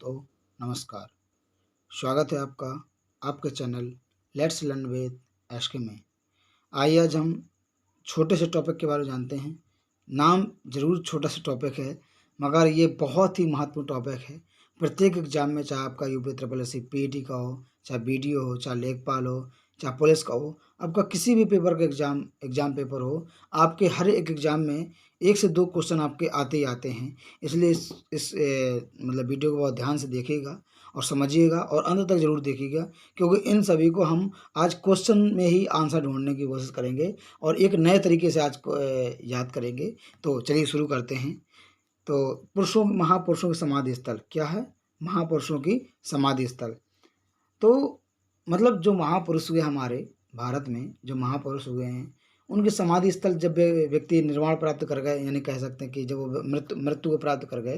दोस्तों, नमस्कार। स्वागत है आपका आपके channel let's learn with SK में। आइए आज हम छोटे से टॉपिक के बारे में जानते हैं। नाम जरूर छोटा सा टॉपिक है, मगर ये बहुत ही महत्वपूर्ण टॉपिक है। प्रत्येक एग्जाम में, चाहे आपका UP triple S C PET का हो, चाहे बीडीओ हो, चाहे लेखपाल हो, चाहे पुलिस का हो, आपका किसी भी पेपर का एग्जाम पेपर हो, आपके हर एक एग्जाम में 1 से 2 क्वेश्चन आपके आते ही आते हैं। इसलिए मतलब वीडियो को बहुत ध्यान से देखिएगा और समझिएगा और अंत तक ज़रूर देखिएगा, क्योंकि इन सभी को हम आज क्वेश्चन में ही आंसर ढूंढने की कोशिश करेंगे और एक नए तरीके से आज को याद करेंगे। तो चलिए शुरू करते हैं। तो महापुरुषों की समाधि स्थल क्या है? महापुरुषों की समाधि स्थल। तो मतलब जो महापुरुष हुए हमारे भारत में, जो महापुरुष हुए हैं, उनके समाधि स्थल जब व्यक्ति निर्वाण प्राप्त कर गए, यानी कह सकते हैं कि जब वो मृत्यु को प्राप्त कर गए,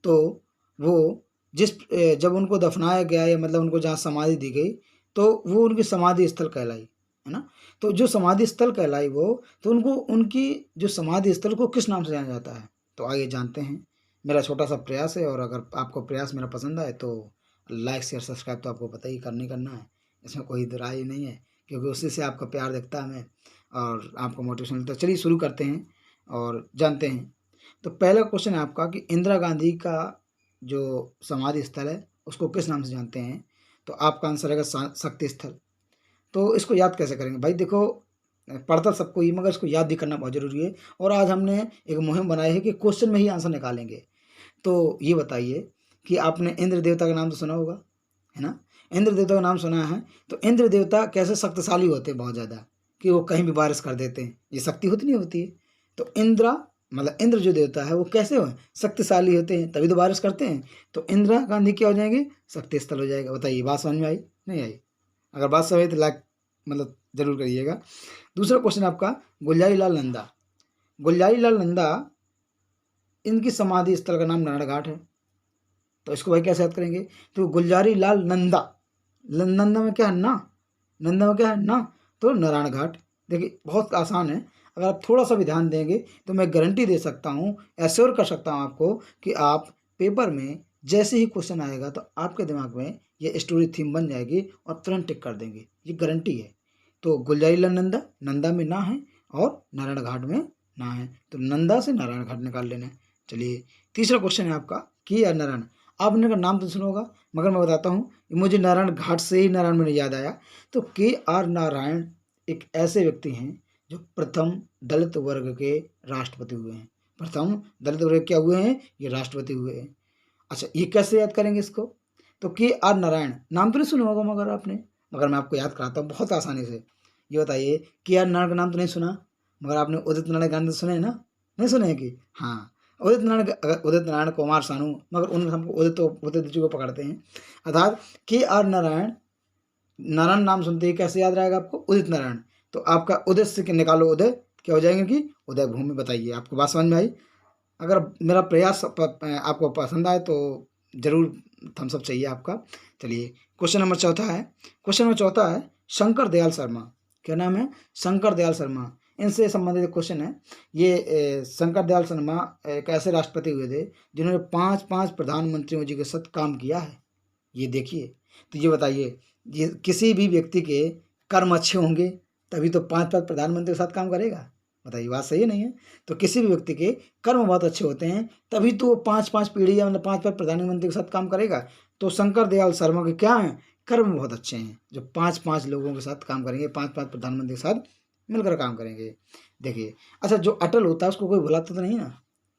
तो वो जब उनको दफनाया गया, या मतलब उनको जहाँ समाधि दी गई, तो वो उनकी समाधि स्थल कहलाई, है ना। तो जो समाधि स्थल कहलाई वो, तो उनको उनकी जो समाधि स्थल को किस नाम से जाना जाता है? तो आइए जानते हैं। मेरा छोटा सा प्रयास है, और अगर आपको प्रयास मेरा पसंद आए तो लाइक शेयर सब्सक्राइब तो आपको पता ही करना है। इसमें कोई राय ही नहीं है, क्योंकि उसी से आपका प्यार दिखता है हमें और आपको मोटिवेशन मिलता है। चलिए शुरू करते हैं और जानते हैं। तो पहला क्वेश्चन है आपका कि इंदिरा गांधी का जो समाधि स्थल है उसको किस नाम से जानते हैं? तो आपका आंसर रहेगा शक्ति स्थल। तो इसको याद कैसे करेंगे भाई? देखो, पढ़ता सबको ही, मगर इसको याद भी करना बहुत ज़रूरी है। और आज हमने एक मुहिम बनाई है कि क्वेश्चन में ही आंसर निकालेंगे। तो ये बताइए कि आपने इंद्र देवता का नाम तो सुना होगा, है ना। इंद्र देवता का नाम सुना है। तो इंद्र देवता कैसे शक्तिशाली होते हैं बहुत ज़्यादा, कि वो कहीं भी बारिश कर देते हैं। ये शक्ति होती नहीं होती है? तो इंद्र जो देवता है वो कैसे हो शक्तिशाली होते हैं, तभी तो बारिश करते हैं। तो इंदिरा गांधी क्या हो जाएंगे? शक्ति स्थल हो जाएगा। बताइए, बात समझ में आई नहीं आई? अगर बात समझ आई तो लाइक मतलब जरूर करिएगा। दूसरा क्वेश्चन आपका, गुलजारी लाल नंदा। गुलजारी लाल नंदा, इनकी समाधि स्थल का नाम नारायण घाट है। तो इसको भाई कैसे याद करेंगे? तो गुलजारी लाल नंदा, नंदा में क्या है? ना। नंदा में क्या है? ना। तो नारायण घाट। देखिए बहुत आसान है। अगर आप थोड़ा सा भी ध्यान देंगे तो मैं गारंटी दे सकता हूँ, एश्योर कर सकता हूँ आपको, कि आप पेपर में जैसे ही क्वेश्चन आएगा तो आपके दिमाग में ये स्टोरी थीम बन जाएगी और तुरंत टिक कर देंगे। ये गारंटी है। तो गुलजारी लाल नंदा, नंदा में ना है और नारायण घाट में ना है। तो नंदा से नारायण घाट निकाल लेना है। चलिए तीसरा क्वेश्चन है आपका, कि आर नारायण। आपने का नाम तो सुना होगा, मगर मैं बताता हूँ, मुझे नारायण घाट से ही नारायण मुझे याद आया। तो के आर नारायण एक ऐसे व्यक्ति हैं जो प्रथम दलित वर्ग के राष्ट्रपति हुए हैं। प्रथम दलित वर्ग क्या हुए हैं? ये राष्ट्रपति हुए हैं। अच्छा, ये कैसे याद करेंगे इसको? तो के आर नारायण नाम तो नहीं सुना होगा मगर आपने, मगर मैं आपको याद कराता हूँ बहुत आसानी से। ये बताइए, के आर नारायण का नाम तो नहीं सुना, मगर आपने उदित नारायण गांधी सुने हैं ना? नहीं सुने हैं कि? हाँ, उदित नारायण कुमार सानू, मगर उन हमको उदित जी को पकड़ते हैं। अर्थात के आर नारायण, नारायण नाम सुनते ही कैसे याद रहेगा आपको? उदित नारायण। तो आपका उदित से निकालो उदय, क्या हो जाएंगे कि? उदय भूमि। बताइए, आपको बात समझ में आई? अगर मेरा प्रयास आपको पसंद आए तो जरूर थम्स अप चाहिए आपका। चलिए क्वेश्चन नंबर चौथा है। क्वेश्चन नंबर चौथा है शंकर दयाल शर्मा। क्या नाम है? शंकर दयाल शर्मा। इनसे संबंधित क्वेश्चन है ये। शंकर दयाल शर्मा एक ऐसे राष्ट्रपति हुए थे जिन्होंने 5 प्रधानमंत्रियों जी के साथ काम किया है। ये देखिए। तो ये बताइए, ये किसी भी व्यक्ति के कर्म अच्छे होंगे तभी तो 5 प्रधानमंत्री के साथ काम करेगा। बताइए, बात सही है नहीं है? तो किसी भी व्यक्ति के कर्म बहुत अच्छे होते हैं तभी तो वो 5 पीढ़ी, मतलब 5 प्रधानमंत्री के साथ काम करेगा। तो शंकर दयाल शर्मा के क्या हैं? कर्म बहुत अच्छे हैं, जो 5 लोगों के साथ काम करेंगे, 5 प्रधानमंत्री के साथ मिलकर काम करेंगे। देखिए, अच्छा, जो अटल होता है उसको कोई भुलाता तो नहीं ना?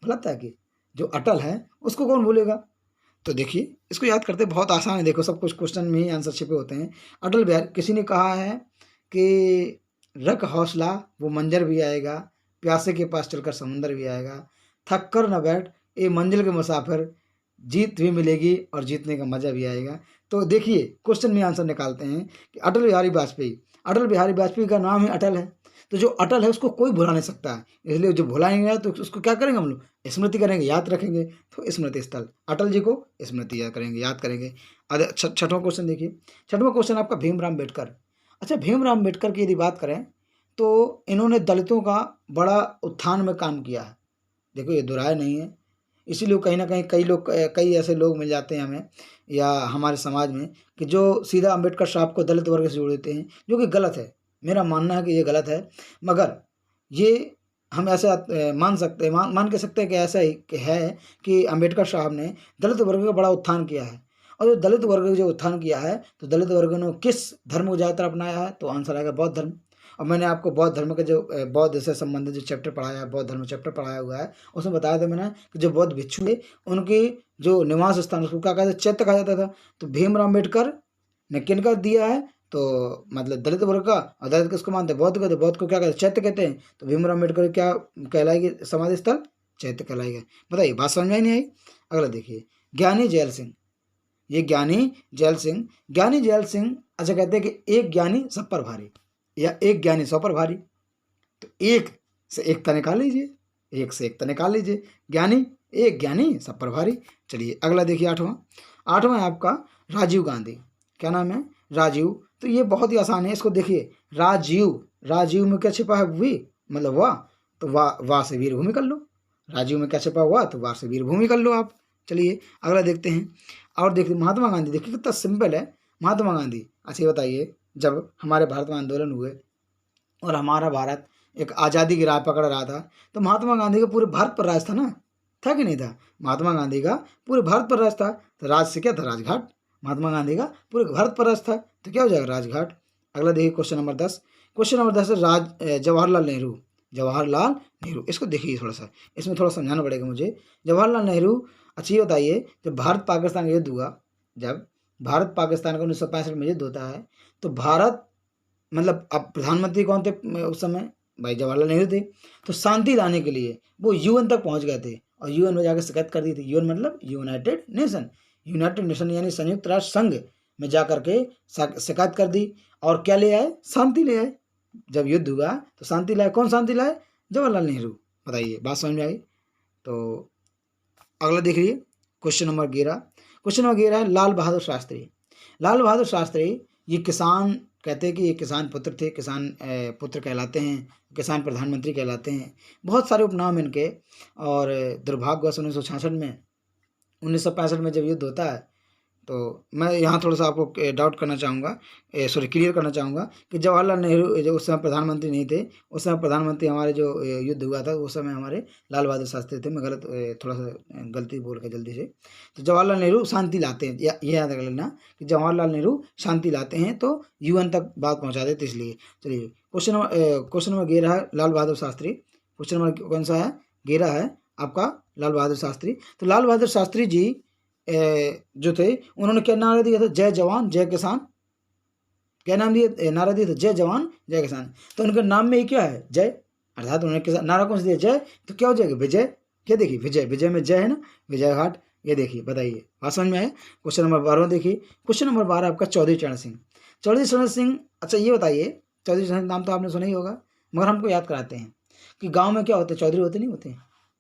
भुलाता है कि? जो अटल है उसको कौन भूलेगा? तो देखिए, इसको याद करते बहुत आसान है। देखो, सब कुछ क्वेश्चन में ही आंसर छिपे होते हैं। अटल बिहारी, किसी ने कहा है कि रख हौसला वो मंजर भी आएगा, प्यासे के पास चलकर समुंदर भी आएगा, थक कर न बैठ ए मंजिल के मुसाफिर, जीत भी मिलेगी और जीतने का मजा भी आएगा। तो देखिए, क्वेश्चन में आंसर निकालते हैं कि अटल बिहारी वाजपेयी का नाम ही अटल है। तो जो अटल है उसको कोई भुला नहीं सकता है, इसलिए जो भुलाएंगे तो उसको क्या करेंगे हम लोग? स्मृति करेंगे, याद रखेंगे। तो स्मृति स्थल अटल जी को स्मृति याद करेंगे। छठवां क्वेश्चन देखिए। छठवां क्वेश्चन आपका भीमराव अम्बेडकर। अच्छा, भीमराव अम्बेडकर की यदि बात करें तो इन्होंने दलितों का बड़ा उत्थान में काम किया है। देखो, ये दो राय नहीं है। इसीलिए कहीं ना कहीं कई ऐसे लोग मिल जाते हैं हमें या हमारे समाज में कि जो सीधा अम्बेडकर साहब को दलित वर्ग से जोड़ देते हैं, जो कि गलत है। मेरा मानना है कि ये गलत है, मगर ये हम ऐसा मान सकते हैं, मान के सकते हैं कि ऐसा ही कि है कि अम्बेडकर साहब ने दलित वर्ग का बड़ा उत्थान किया है। और जो दलित वर्ग का जो उत्थान किया है, तो दलित वर्ग ने किस धर्म को ज़्यादातर अपनाया है, तो आंसर आएगा बौद्ध धर्म। और मैंने आपको बौद्ध धर्म के जो बौद्ध से संबंधित जो चैप्टर पढ़ाया है, बौद्ध धर्म चैप्टर पढ़ाया हुआ है, उसमें बताया था मैंने कि जो बौद्ध भिक्षु थे उनके जो निवास स्थान उसको क्या कहते, चैत्य कहा जाता था। तो भीमराव अम्बेडकर ने किनका दिया है, तो मतलब दलित वर्ग का। और दलित किसको मानते हैं, बौद्ध को। तो बौद्ध को क्या कहते हैं, चैत्य कहते हैं। तो भीमराव अम्बेडकर क्या कहलाएगी समाधि स्थल, चैत्य कहलाएगा। बताइए, बात समझ में ही नहीं आई। अगला देखिए, ज्ञानी जैल सिंह। ये ज्ञानी जैल सिंह, अच्छा कहते हैं कि एक ज्ञानी सब पर भारी, या एक ज्ञानी 100 पर भारी। तो एक से एकता निकाल लीजिए, एक से एकता निकाल लीजिए। ज्ञानी, एक ज्ञानी सब पर भारी। चलिए अगला देखिए, आठवां है आपका राजीव गांधी। क्या नाम है, राजीव। तो ये बहुत ही आसान है, इसको देखिए, राजीव में क्या छिपा है, वी मतलब वाह, तो वाह से वीर भूमि कर लो। राजीव में क्या छिपा हुआ, तो वाह से वीर भूमि कर लो आप। चलिए अगला देखते हैं। और देखिए महात्मा गांधी, देखिए कितना सिंपल है। महात्मा गांधी, अच्छा ये बताइए, जब हमारे भारत में आंदोलन हुए और हमारा भारत एक आज़ादी की राह पकड़ रहा था, तो महात्मा गांधी का पूरे भारत पर राज था ना, था कि नहीं था। महात्मा गांधी का पूरे भारत पर राज था। तो राज से क्या था, राजघाट। महात्मा गांधी का पूरे भारत पर राज था, तो क्या हो जाएगा, राजघाट। अगला देखिए क्वेश्चन नंबर 10। क्वेश्चन नंबर 10 है जवाहरलाल नेहरू। इसको देखिए थोड़ा सा, इसमें थोड़ा समझाना पड़ेगा मुझे। जवाहरलाल नेहरू, अच्छा ये बताइए, जब भारत पाकिस्तान का युद्ध हुआ, जब भारत पाकिस्तान का 1965 में युद्ध होता है, तो भारत मतलब अब प्रधानमंत्री कौन थे उस समय, भाई जवाहरलाल नेहरू थे। तो शांति लाने के लिए वो यूएन तक पहुंच गए थे, और यूएन में जाकर शिकायत कर दी थी। यूएन मतलब यूनाइटेड नेशन यानी संयुक्त राष्ट्र संघ में जा करके शिकायत कर दी, और क्या ले आए, शांति ले आए। जब युद्ध हुआ तो शांति लाए, कौन शांति लाए, जवाहरलाल नेहरू। बताइए, बात समझ में आई। तो अगला देख लीजिए, क्वेश्चन नंबर 11 है लाल बहादुर शास्त्री। लाल बहादुर शास्त्री ये किसान, कहते हैं कि ये किसान पुत्र थे, किसान पुत्र कहलाते हैं, किसान प्रधानमंत्री कहलाते हैं। बहुत सारे उपनाम इनके। और दुर्भाग्यवश 1965 में जब युद्ध होता है, तो मैं यहाँ थोड़ा सा आपको डाउट करना चाहूँगा, क्लियर करना चाहूँगा कि जवाहरलाल नेहरू जो उस समय प्रधानमंत्री नहीं थे। उस समय प्रधानमंत्री हमारे जो युद्ध हुआ था, उस समय हमारे लाल बहादुर शास्त्री थे। मैं थोड़ा सा गलती बोल के जल्दी से। तो जवाहरलाल नेहरू शांति लाते हैं, ये याद रख लेना कि जवाहरलाल नेहरू शांति लाते हैं, तो यूएन तक बात पहुँचा देते इसलिए। चलिए क्वेश्चन नंबर 11 है लाल बहादुर शास्त्री। क्वेश्चन नंबर कौन सा है, 11 है आपका लाल बहादुर शास्त्री। तो लाल बहादुर शास्त्री जी जो थे, उन्होंने क्या नारा दिया था, जय जवान जय किसान। क्या नाम दिया, नारा दिया था, जय जवान जय किसान। तो उनके नाम में ही क्या है, जय, अर्थात उन्होंने नारा कौन सा दिया, जय। तो क्या हो जाएगा, विजय। क्या देखिए, विजय में जय है ना, विजय घाट। ये देखिए, बताइए, बात समझ में आए। क्वेश्चन नंबर 12 देखिए। क्वेश्चन नंबर 12 आपका चौधरी चरण सिंह। अच्छा ये बताइए, चौधरी चरण नाम तो आपने सुना ही होगा, मगर हमको याद कराते हैं कि गाँव में क्या होते हैं, चौधरी होते नहीं होते,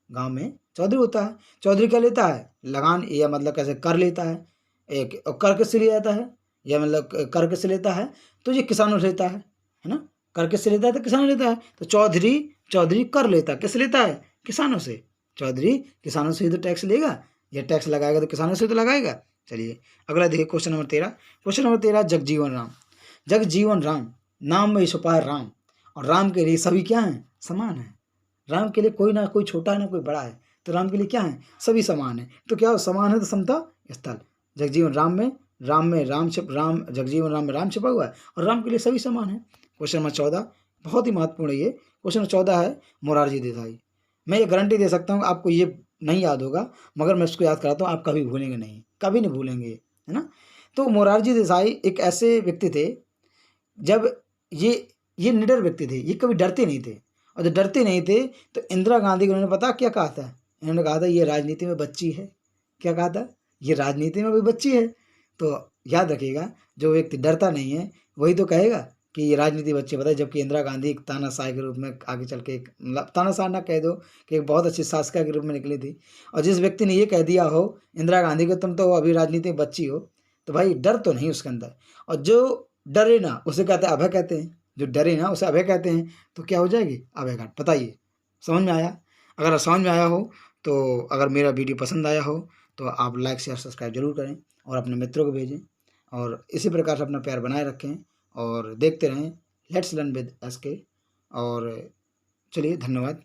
गांव में चौधरी होता है। चौधरी क्या लेता है, लगान, या मतलब कैसे कर लेता है, एक कर किससे लिया जाता है, या मतलब कर किससे लेता है, तो ये किसानों से लेता है ना। कर किससे लेता है, तो किसानों लेता है। तो चौधरी कर लेता है, किससे लेता है, किसानों से। चौधरी किसानों से ही तो टैक्स लेगा, या टैक्स लगाएगा तो किसानों से तो लगाएगा। चलिए अगला देखिए, क्वेश्चन नंबर 13 जगजीवन राम। नाम में छुपा है राम, और राम के लिए सभी क्या है, समान है। राम के लिए कोई ना कोई छोटा है ना कोई बड़ा है, तो राम के लिए क्या है, सभी समान है। तो क्या समान है, तो समता स्थल। जगजीवन राम में जगजीवन राम में राम छिपा हुआ है, और राम के लिए सभी समान है। क्वेश्चन नंबर 14 बहुत ही महत्वपूर्ण है ये। क्वेश्चन नंबर 14 है मोरारजी देसाई। मैं ये गारंटी दे सकता हूँ आपको ये नहीं याद होगा, मगर मैं इसको याद कराता हूँ, आप कभी भूलेंगे नहीं, कभी नहीं भूलेंगे, है ना। तो मोरारजी देसाई एक ऐसे व्यक्ति थे, जब ये निडर व्यक्ति थे, ये कभी डरते नहीं थे। और जब डरते नहीं थे, तो इंदिरा गांधी को उन्होंने पता क्या कहा था, इन्होंने कहा था ये राजनीति में बच्ची है। क्या कहा था, ये राजनीति में भी बच्ची है। तो याद रखिएगा, जो व्यक्ति डरता नहीं है वही तो कहेगा कि ये राजनीति बच्ची बताए। जबकि इंदिरा गांधी एक तानाशाह के रूप में आगे चल के, एक तानाशाह ना कह दो, कि एक बहुत अच्छी शासिका के रूप में निकली थी। और जिस व्यक्ति ने ये कह दिया हो इंदिरा गांधी को, तुम तो अभी राजनीति में बच्ची हो, तो भाई डर तो नहीं उसके अंदर। और जो डरे ना उसे कहते हैं अभय कहते हैं, जो डरे ना उसे अभय कहते हैं। तो क्या हो जाएगी, अभय घाट। बताइए, समझ में आया। अगर समझ में आया हो तो अगर मेरा वीडियो पसंद आया हो तो आप लाइक शेयर सब्सक्राइब जरूर करें और अपने मित्रों को भेजें और इसी प्रकार से अपना प्यार बनाए रखें और देखते रहें लेट्स लर्न विद एसके। और चलिए धन्यवाद।